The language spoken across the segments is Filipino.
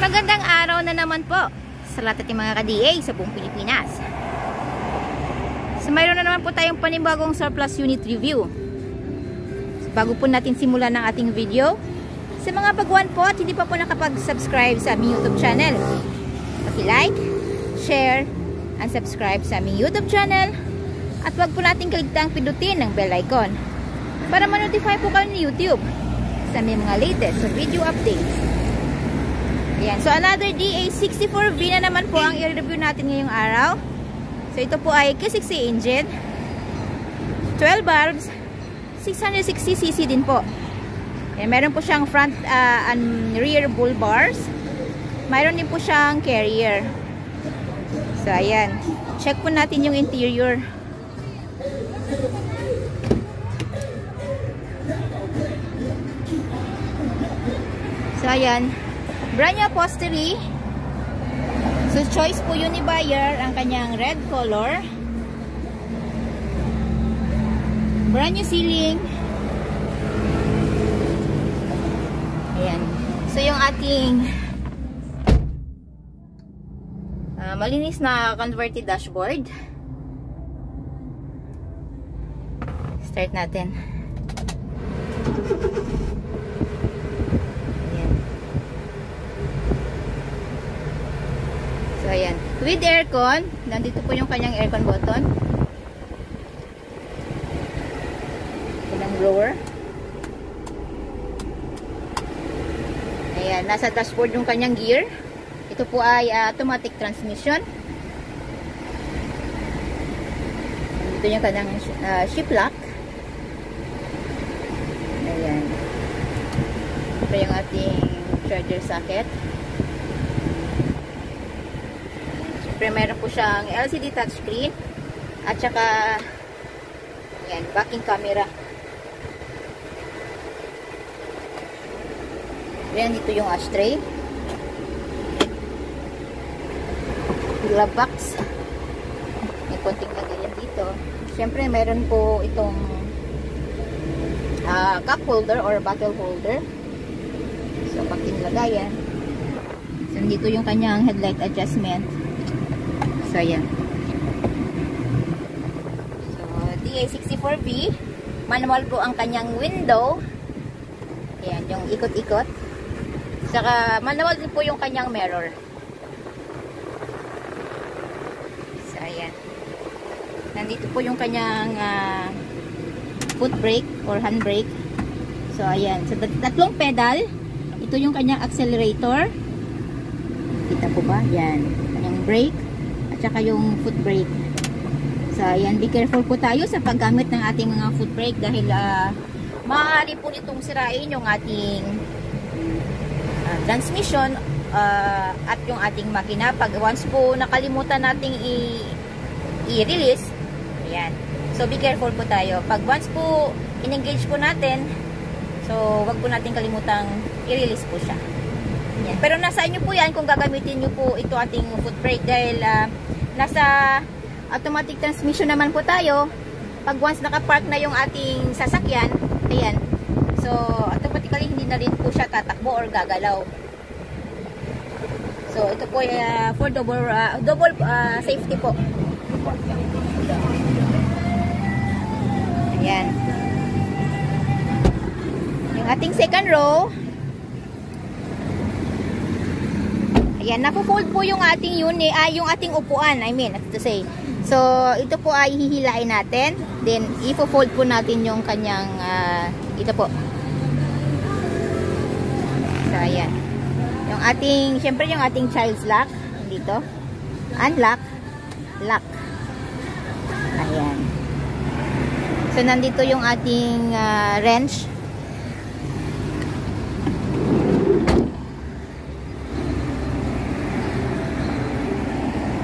Magandang araw na naman po sa lahat ng mga ka-DA sa buong Pilipinas. So mayroon na naman po tayong panibagong surplus unit review. So, bago po natin simulan ng ating video, sa mga baguhan po at hindi pa po nakapag-subscribe sa aming YouTube channel, paki-like, share, and subscribe sa aming YouTube channel at wag po natin kaligtaang pindutin ng bell icon para ma-notify po kayo ni YouTube sa aming mga latest video updates. Ayan. So another DA64V na naman po ang i-review natin ngayong araw. So ito po ay K60 engine, 12 valves, 660cc din po. Ayan, meron po siyang front and rear bull bars. Mayroon din po siyang carrier. So ayan, check po natin yung interior. So ayan, brand new upholstery. So choice po yun ni buyer ang kanyang red color. Brand new ceiling. Ayan. So yung ating malinis na converted dashboard. Start natin. So, ayan. With aircon, nandito po yung kanyang aircon button. Ilang blower. Ayan, nasa dashboard yung kanyang gear. Ito po ay automatic transmission. Dito yung kanyang shift lock. Ayan. Ito yung ating charger socket. Meron po siyang LCD touchscreen at saka yan, backing camera. Yan, dito yung ashtray, glove box, may konting lagayan dito. Siyempre meron po itong cup holder or bottle holder, so konting lagayan. So dito yung kanyang headlight adjustment. So, ayan. So, DA64V. Manual po ang kanyang window. Ayan, yung ikot-ikot. Saka, manual din po yung kanyang mirror. So, ayan. Nandito po yung kanyang foot brake or handbrake. So, ayan. So, tatlong pedal. Ito yung kanyang accelerator. Kita po ba? Ayan. Kanyang brake. Tsaka yung foot brake. So, ayan, be careful po tayo sa paggamit ng ating mga foot brake dahil maaari po nitong sirain yung ating transmission at yung ating makina. Pag once po nakalimutan nating i-release, ayan. So, be careful po tayo. Pag once po in-engage po natin, so, wag po natin kalimutang i-release po siya. Ayan. Pero nasa inyo po yan kung gagamitin nyo po ito ating foot brake dahil nasa automatic transmission naman po tayo. Pag once nakapark na yung ating sasakyan, ayan, so automatically hindi na rin po siya tatakbo or gagalaw. So ito po for double safety po. Ayan. Yung ating second row. Ayan, napo-fold po yung ating unit, yung ating upuan, I mean, to say. So, ito po ay hihilain natin. Then, ipo-fold po natin yung kanyang, ito po. So, ayan. Yung ating, syempre yung ating child's lock, dito. Unlock, lock. Ayan. So, nandito yung ating wrench.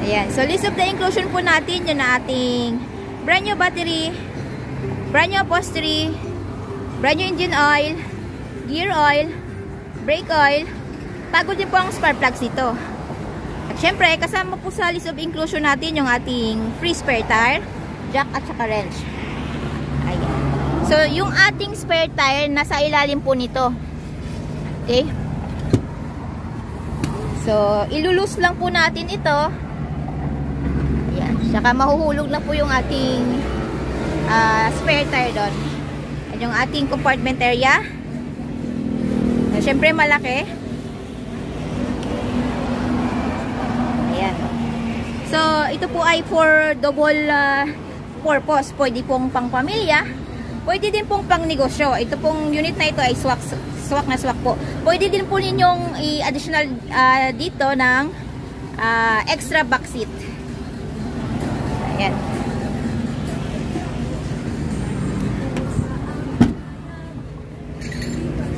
Ayan. So, list of the inclusion po natin. Yan na ating brand new battery, brand new upholstery, brand new engine oil, gear oil, brake oil. Pagod din po ang spark plugs ito. At syempre, kasama po sa list of inclusion natin yung ating free spare tire, jack at saka wrench. Ayan. So, yung ating spare tire nasa ilalim po nito. Okay? So, ilulus lang po natin ito. Ayan. Saka mahuhulog lang po yung ating spare tire doon. At yung ating compartment area. So, syempre malaki. Ayan. So, ito po ay for double purpose. Pwede pong pang pamilya. Pwede din pong pang negosyo. Ito pong unit na ito ay swak na swak po. Pwede din po ninyong i-additional dito ng extra back seat. Ayan.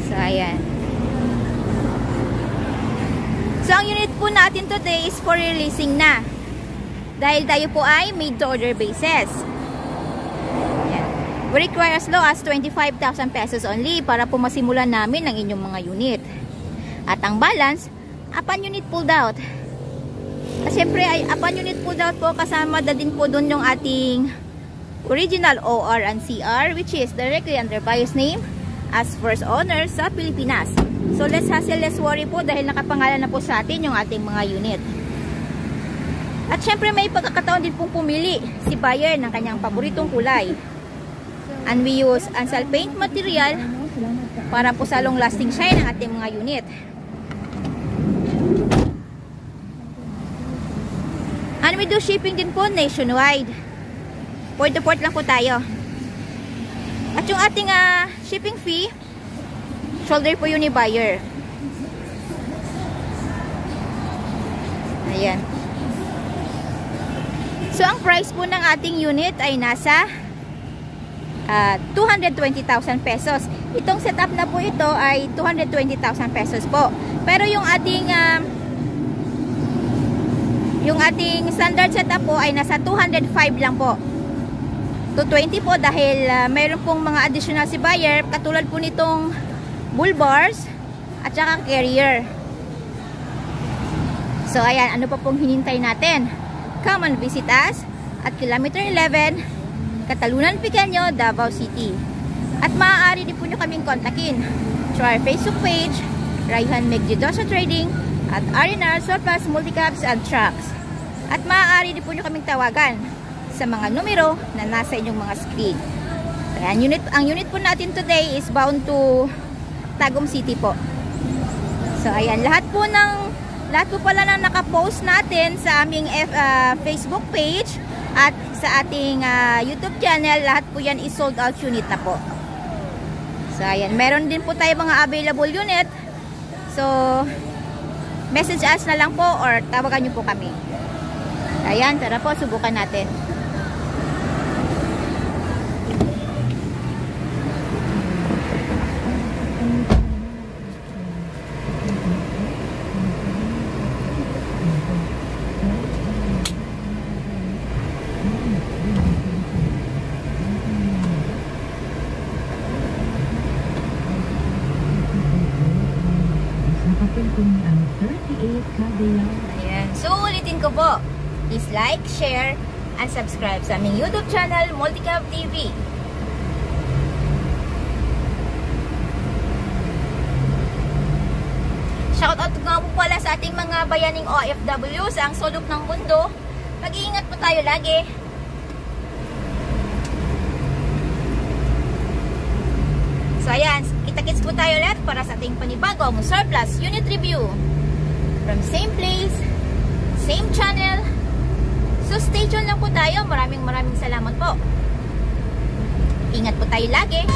So, ayan. So, ang unit po natin today is for releasing na. Dahil tayo po ay made to order basis. We require as low as 25,000 pesos only para po masimulan namin ang inyong mga unit. At ang balance, upon unit pulled out. At syempre, ay upon unit pulled out po, kasama na din po doon yung ating original OR and CR, which is directly under buyer's name as first owner sa Pilipinas. So, less hassle, less worry po dahil nakapangalan na po sa atin yung ating mga unit. At syempre, may pagkakataon din pong pumili si buyer ng kanyang paboritong kulay. And we use ansal paint material para po sa long lasting shine ng ating mga unit. And we do shipping din po nationwide. Port to port lang po tayo. At yung ating shipping fee, shoulder po yun ni buyer. Ayan. So ang price po ng ating unit ay nasa 220,000 pesos. Itong setup na po ito ay 220,000 pesos po. Pero yung ating standard setup po ay nasa 205 lang po. 220 po dahil mayroon pong mga additional si buyer katulad po nitong bull bars at saka carrier. So ayan, ano pa pong hinintay natin? Come and visit us at kilometer 11 Catalunan Pequeño, Davao City. At maaari din po nyo kaming kontakin through our Facebook page, Raihan Megjidosa Trading, at R&R Surplus Multicabs and Trucks. At maaari din po nyo kaming tawagan sa mga numero na nasa inyong mga screen. Ayan, ang unit po natin today is bound to Tagum City po. So ayan, lahat po pala ng nakapost natin sa aming Facebook page at sa ating YouTube channel, lahat po yan is sold out unit na po. So ayan, meron din po tayo mga available unit. So message us na lang po or tawagan nyo po kami. Ayan, tara po, subukan natin. Ayan. So, ulitin ko po. Please like, share, and subscribe sa aming YouTube channel, Multicab TV. Shoutout nga po pala sa ating mga bayaning OFW sa ang sulok ng mundo. Mag-iingat po tayo lagi. So, ayan. Kita-kits po tayo lahat para sa ating panibagong surplus unit review. From same place, same channel. So stay tuned lang po tayo. Maraming salamat po. Ingat po tayo lagi.